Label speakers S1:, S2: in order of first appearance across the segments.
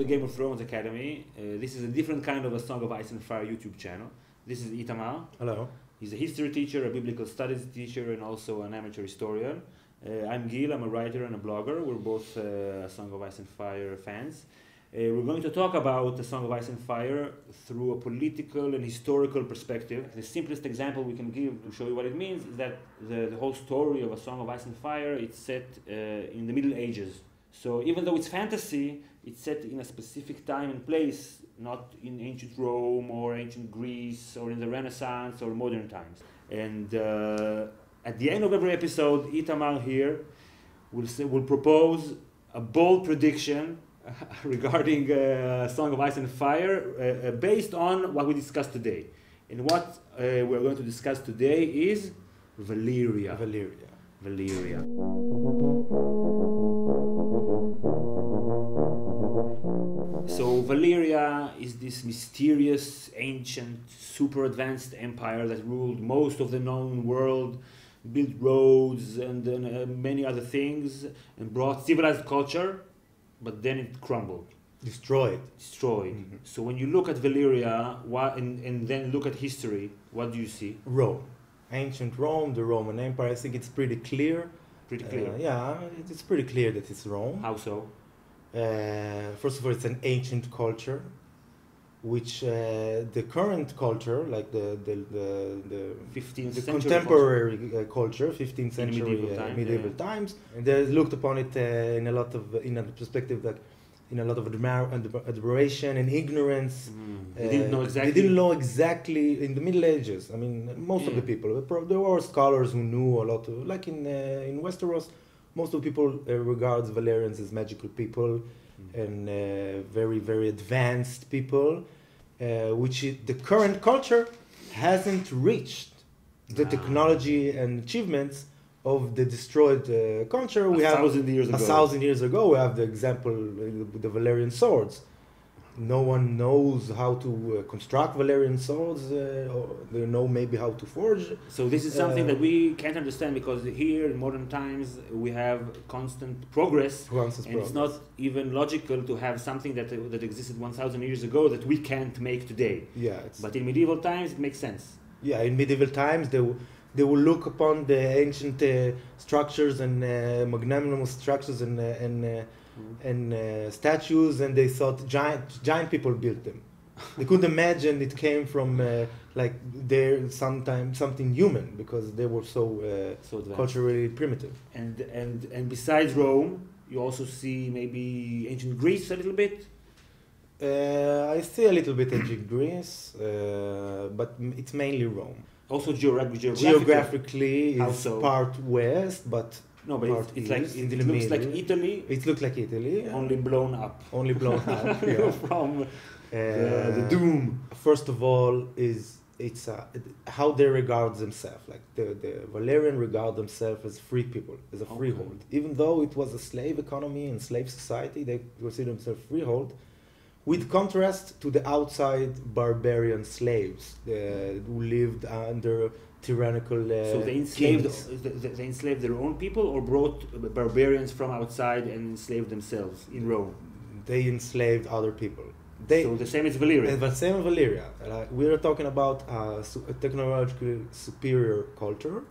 S1: the Game of Thrones Academy. This is a different kind of a Song of Ice and Fire YouTube channel. This is Itamar.
S2: Hello.
S1: He's a history teacher, a biblical studies teacher, and also an amateur historian. I'm Gil, I'm a writer and a blogger. We're both Song of Ice and Fire fans. We're going to talk about the Song of Ice and Fire through a political and historical perspective. The simplest example we can give to show you what it means is that the whole story of a Song of Ice and Fire, it's set in the Middle Ages. So even though it's fantasy, it's set in a specific time and place, not in ancient Rome or ancient Greece or in the Renaissance or modern times. And at the end of every episode, Itamar here will propose a bold prediction regarding Song of Ice and Fire based on what we discussed today. And what we're going to discuss today is Valyria. Valyria. So Valyria is this mysterious, ancient, super advanced empire that ruled most of the known world, built roads and many other things, and brought civilized culture. But then it crumbled. Destroyed. Mm-hmm. So when you look at Valyria and then look at history, what do you see?
S2: Rome. Ancient Rome, the Roman Empire. I think it's pretty clear. Yeah, it's pretty clear that it's Rome.
S1: How so?
S2: First of all, it's an ancient culture, which the current culture, like the
S1: 15th
S2: the
S1: century
S2: contemporary culture, 15th century
S1: medieval
S2: times, and they looked upon it in a perspective like in a lot of admiration and ignorance.
S1: They didn't know exactly.
S2: They didn't know exactly in the Middle Ages. I mean, most of the people. There were scholars who knew a lot. Like in Westeros, most of the people regards Valyrians as magical people and very, very advanced people, which the current culture hasn't reached the technology and achievements of the destroyed culture. We have
S1: 1,000 years ago.
S2: 1,000 years ago, we have the example with the Valyrian swords. No one knows how to construct Valyrian swords, or they know maybe how to forge.
S1: So this is something that we can't understand because here in modern times we have constant progress, it's not even logical to have something that existed 1,000 years ago that we can't make today.
S2: Yeah,
S1: but in medieval times it makes sense.
S2: Yeah, in medieval times they will look upon the ancient structures and magnanimous structures and statues, and they thought giant people built them. They couldn't imagine it came from something human because they were so culturally primitive.
S1: And besides Rome, you also see maybe ancient Greece a little bit.
S2: I see a little bit ancient Greece, but it's mainly Rome.
S1: Also geographically
S2: it's part west, but
S1: no, but it looks like Italy.
S2: It looks like Italy,
S1: only blown up.
S2: Yeah.
S1: From the doom.
S2: First of all, it's how they regard themselves. Like the Valyrian regard themselves as free people, as a freehold. Even though it was a slave economy and slave society, they consider themselves freehold. With contrast to the outside barbarian slaves who lived under tyrannical
S1: so they enslaved their own people or brought barbarians from outside and enslaved themselves in Rome?
S2: They enslaved other people.
S1: So the same as Valyria.
S2: The same as Valyria. We are talking about a technologically superior culture,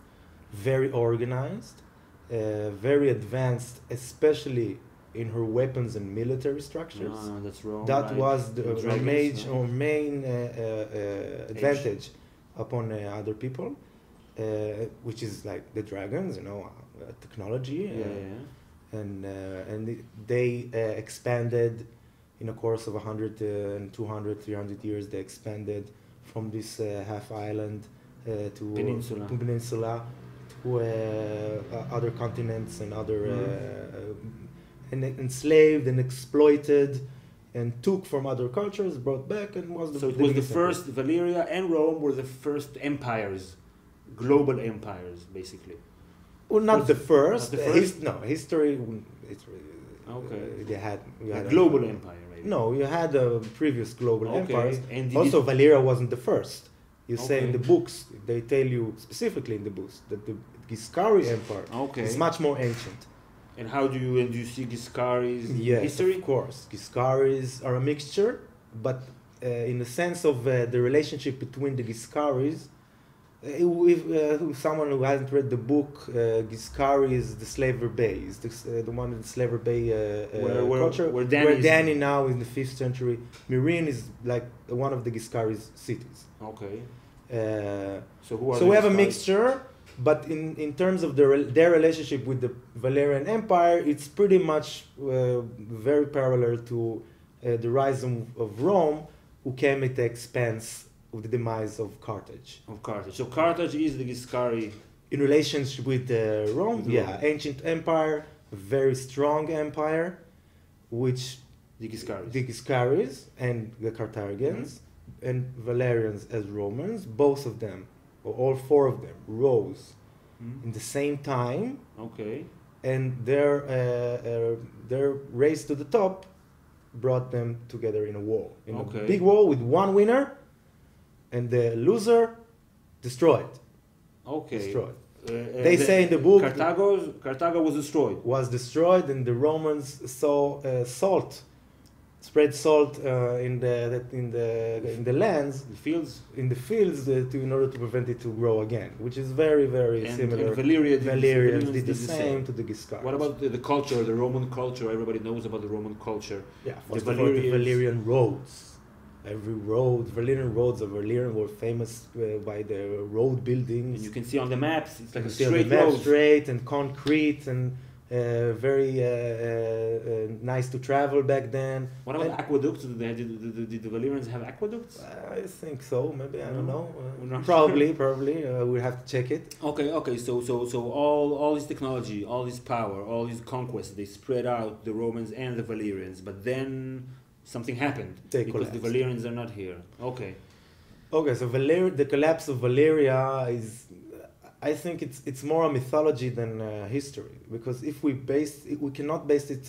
S2: very organized, very advanced, especially in her weapons and military structures.
S1: That's wrong.
S2: That was our main advantage upon other people, which is like the dragons, technology. And they expanded in a course of 100 and 200, 300 years. They expanded from this half island to peninsula to other continents and other and enslaved and exploited and took from other cultures, brought back, and was the
S1: first. Valyria and Rome were the first empires, global empires, basically.
S2: Well, not the first. History. They had
S1: a global empire. Maybe.
S2: No, you had previous global empires. And also, Valyria wasn't the first. You say in the books, they tell you specifically in the books that the Giscari Empire is much more ancient.
S1: And how do you see Giscari's
S2: Yes,
S1: history?
S2: of course. Giscaris are a mixture, but in the sense of the relationship between the Giscaris, if someone who hasn't read the book, Giscari is the Slaver Bay, is the one in the Slaver Bay culture,
S1: where
S2: Danny now in the 5th century. Meereen is like one of the Giscari's cities.
S1: Okay.
S2: So
S1: So
S2: we have a mixture, but in terms of their relationship with the Valyrian Empire, it's pretty much very parallel to the rise of Rome, who came at the expense of the demise of Carthage.
S1: So Carthage is the Giscari.
S2: In relationship with Rome,
S1: With
S2: yeah,
S1: Rome.
S2: ancient empire, a very strong empire, which
S1: The Giscaris.
S2: the Giscaris and the Carthaginians and Valerians as Romans, both of them, or all four of them, rose in the same time,
S1: Okay.
S2: and their race to the top brought them together in a war, in a big war with one winner, and the loser destroyed.
S1: Okay.
S2: Destroyed. They say in the book
S1: Carthago was destroyed.
S2: was destroyed, and the Romans saw spread salt in the lands,
S1: The fields.
S2: in order to prevent it to grow again, which is very similar.
S1: And Valyria
S2: Valyrians did the same to the Giscars.
S1: What about the culture, the Roman culture? Everybody knows about the Roman culture.
S2: Yeah,
S1: the
S2: first of all, the
S1: Valyrians?
S2: Valyrian roads. Every road, Valyrian roads of Valyrian were famous by the road buildings.
S1: And you can see on the maps, it's like
S2: You
S1: a
S2: see on the
S1: straight
S2: map,
S1: road.
S2: straight and concrete and very nice to travel back then.
S1: What about aqueducts? Did the Valyrians have aqueducts?
S2: I think so. Maybe I don't
S1: No?
S2: know.
S1: We're not
S2: Probably. We have to check it.
S1: Okay. So all this technology, all this power, all these conquests, they spread out the Romans and the Valyrians. But then something happened
S2: They
S1: because the
S2: collapsed.
S1: Valyrians are not here. Okay.
S2: Okay, so the collapse of Valyria is, I think it's more a mythology than history, because if we cannot base it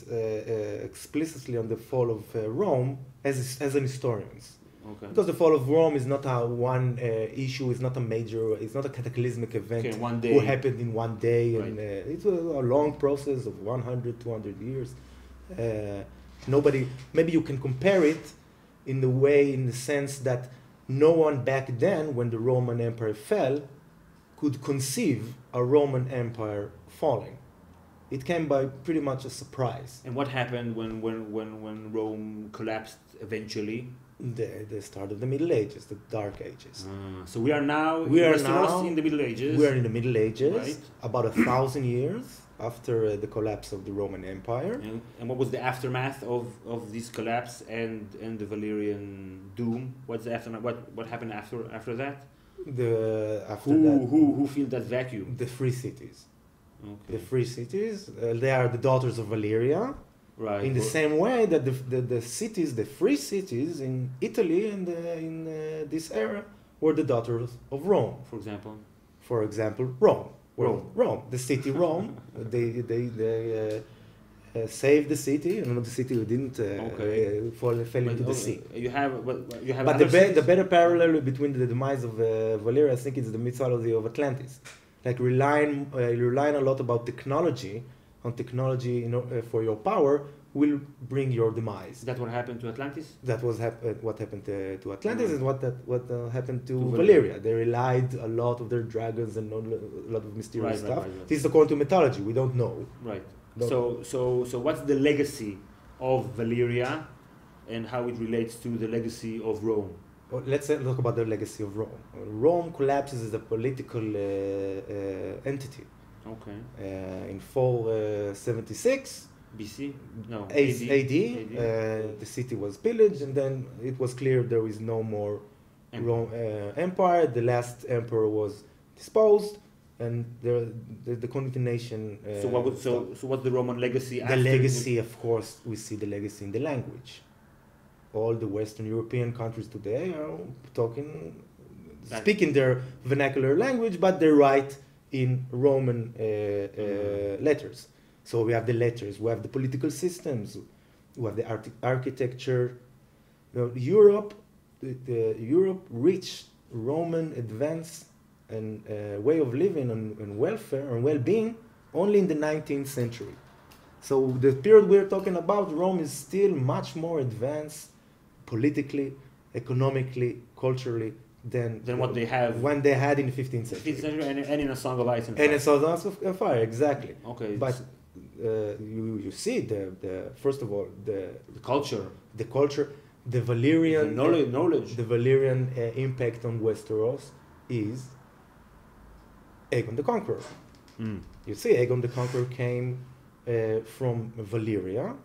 S2: explicitly on the fall of Rome as an historians.
S1: Okay.
S2: Because the fall of Rome is not a one issue, it's not a major, it's not a cataclysmic event
S1: Okay, one day.
S2: who happened in one day, and
S1: Right.
S2: it's a long process of 100, 200 years. Maybe you can compare it in the sense that no one back then, when the Roman Empire fell, could conceive a Roman Empire falling. It came by pretty much a surprise.
S1: And what happened when Rome collapsed eventually?
S2: The start of the Middle Ages, the Dark Ages.
S1: So we are now in the Middle Ages.
S2: We are in the Middle Ages,
S1: Right.
S2: about 1,000 years after the collapse of the Roman Empire.
S1: And what was the aftermath of this collapse and the Valyrian doom? What's the aftermath? What happened after that? Who filled that vacuum?
S2: The free cities.
S1: Okay.
S2: The free cities, they are the daughters of Valyria.
S1: Right.
S2: In the same way that the free cities in Italy and in this era were the daughters of Rome.
S1: For example.
S2: Rome, the city Rome. They saved the city, and the city didn't fell into the sea. But the better parallel between the demise of Valyria, I think, is the mythology of Atlantis. Like relying a lot about technology, for your power will bring your demise.
S1: That's what happened to Atlantis?
S2: That was what happened to Atlantis, and what happened to
S1: Valyria.
S2: Valyria. They relied a lot of their dragons and a lot of mysterious stuff.
S1: Right.
S2: This is according to mythology. We don't know.
S1: Right.
S2: Don't
S1: So what's the legacy of Valyria and how it relates to the legacy of Rome?
S2: Well, let's talk about the legacy of Rome. Rome collapses as a political entity.
S1: Okay.
S2: In 476
S1: BC? No.
S2: AD. The city was pillaged, and then it was clear there is no more Rome empire. The last emperor was disposed, and the continuation.
S1: So what's the Roman legacy?
S2: The legacy, of course, we see the legacy in the language. All the Western European countries today are speaking their vernacular language, but they write in Roman letters. So we have the letters, we have the political systems, we have the architecture. Europe reached Roman advance and way of living and welfare and well-being only in the 19th century. So the period we're talking about, Rome is still much more advanced politically, economically, culturally than
S1: what they have
S2: when they had in the 15th
S1: 15th
S2: century.
S1: century and in A Song of Ice and Fire.
S2: And it's also fire, exactly.
S1: Okay.
S2: But you see the first of all
S1: the culture,
S2: the culture, the Valyrian
S1: knowledge.
S2: the Valyrian impact on Westeros is Aegon the Conqueror. You see, Aegon the Conqueror came from Valyria,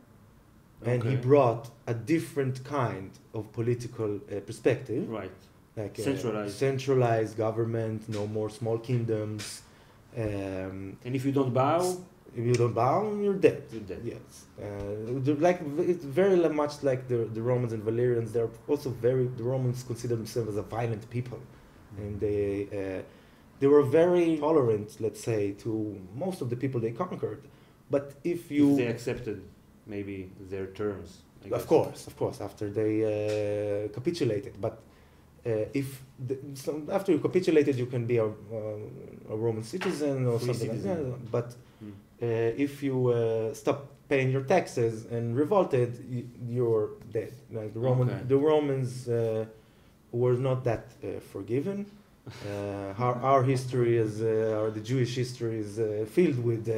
S2: and he brought a different kind of political perspective.
S1: Right.
S2: Like
S1: centralized
S2: government, no more small kingdoms.
S1: And if you don't bow,
S2: you're dead.
S1: You're dead.
S2: Yes. It's very much like the Romans and Valyrians. They're also the Romans consider themselves as a violent people, and they were very tolerant, let's say, to most of the people they conquered. But if
S1: they accepted maybe their terms, I guess.
S2: Of course, after they capitulated. But after you capitulated, you can be a Roman citizen or something like that. But if you stop paying your taxes and revolted, you're dead. Like the Romans were not that forgiven. Our history the Jewish history is filled with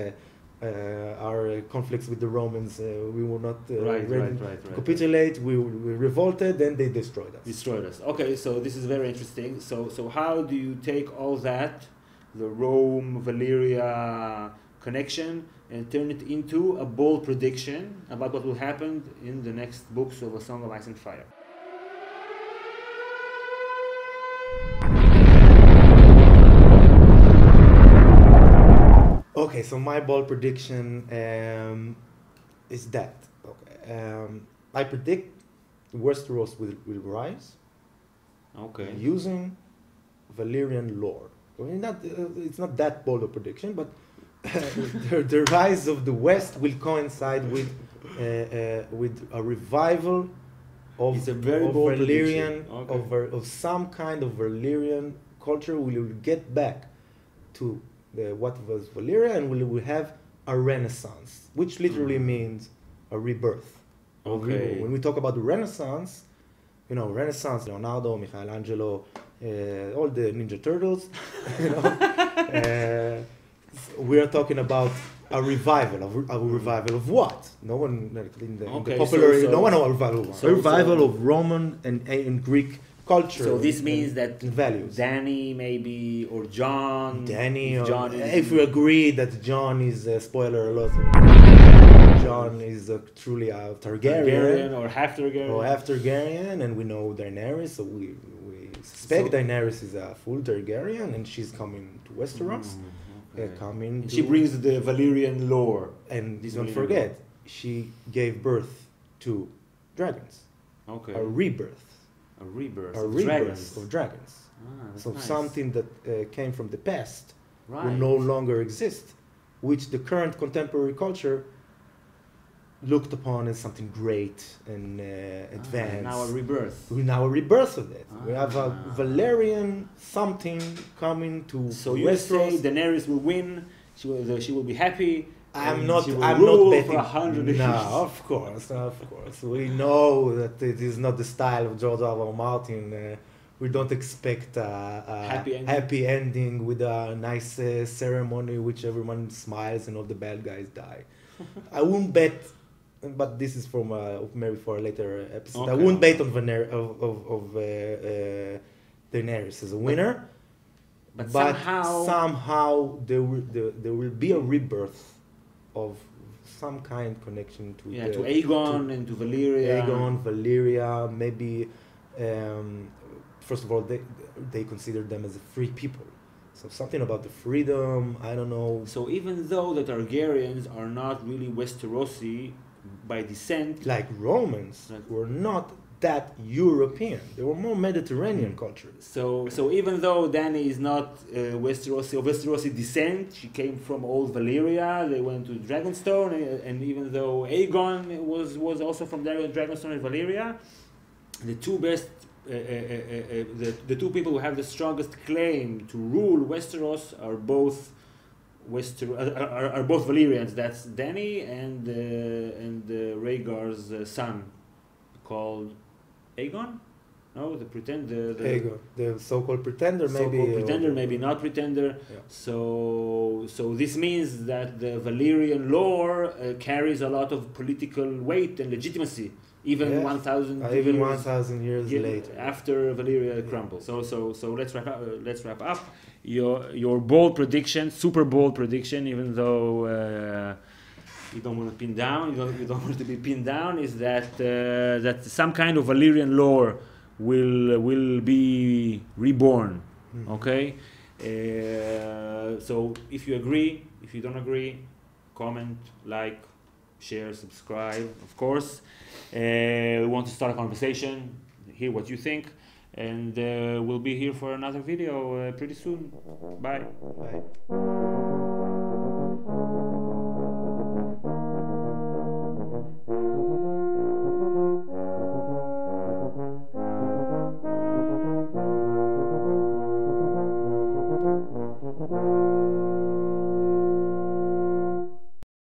S2: our conflicts with the Romans. We were not ready to capitulate. We revolted, and they destroyed us.
S1: Okay, so this is very interesting. So how do you take all that, the Rome-Valyria connection, and turn it into a bold prediction about what will happen in the next books of A Song of Ice and Fire?
S2: Okay, so my bold prediction is that I predict Westeros will rise.
S1: Okay.
S2: Using Valyrian lore. I mean, it's not that bold a prediction, but the rise of the West will coincide with a revival of Valyrian, of some kind of Valyrian culture. We will get back to what was Valyria, and we will have a renaissance, which literally means a rebirth.
S1: Okay.
S2: When we talk about the Renaissance, Renaissance, Leonardo, Michelangelo, all the Ninja Turtles, we are talking about a revival of what? No one in the popular. No one knows a revival of what. A revival of Roman and Greek culture.
S1: So this means that
S2: values.
S1: Danny maybe or John.
S2: If we agree that John is spoiler alert. John is truly a Targaryen
S1: or half
S2: Targaryen, and we know Daenerys, so we suspect Daenerys is a full Targaryen, and she's coming to Westeros.
S1: She brings the Valyrian lore.
S2: And don't forget, she gave birth to dragons.
S1: Okay.
S2: A rebirth of dragons. So
S1: nice.
S2: Something that came from the past will no longer exist, which the current contemporary culture looked upon as something great and advanced.
S1: Now a rebirth.
S2: Now a rebirth of it. We have a Valyrian something coming to
S1: So
S2: Westeros.
S1: You say Daenerys will win. She will be happy.
S2: I'm not betting.
S1: For 100 years.
S2: No, of course. We know that it is not the style of George R.R. Martin. We don't expect a happy ending with a nice ceremony which everyone smiles and all the bad guys die. I wouldn't bet, but this is from maybe for a later episode. I wouldn't bet on Daenerys as a winner.
S1: But
S2: somehow there will be a rebirth of some kind connection to
S1: Aegon and to
S2: Valyria. Maybe first of all they consider them as a free people, so something about the freedom. I don't know.
S1: So even though the Targaryens are not really Westerosi by descent,
S2: like Romans, were not that European. They were more Mediterranean cultures.
S1: So even though Dany is not Westerosi descent, she came from old Valyria. They went to Dragonstone, and even though Aegon was also from Dragonstone and Valyria, the two best, the two people who have the strongest claim to rule Westeros are both are both Valyrians. That's Danny and Rhaegar's son, called Aegon. No, the
S2: Aegon, the so-called pretender, maybe.
S1: So-called pretender, maybe not pretender.
S2: Yeah.
S1: So this means that the Valyrian lore carries a lot of political weight and legitimacy, even
S2: Yes.
S1: 1,000
S2: years later.
S1: after Valyria crumbles. So let's wrap up. Your bold prediction, super bold prediction, even though you don't want to pin down, you don't want to be pinned down, is that that some kind of Valyrian lore will be reborn. Okay, so if you agree, if you don't agree, comment, like, share, subscribe, of course. We want to start a conversation, hear what you think, and we'll be here for another video pretty soon. Bye.
S2: Bye.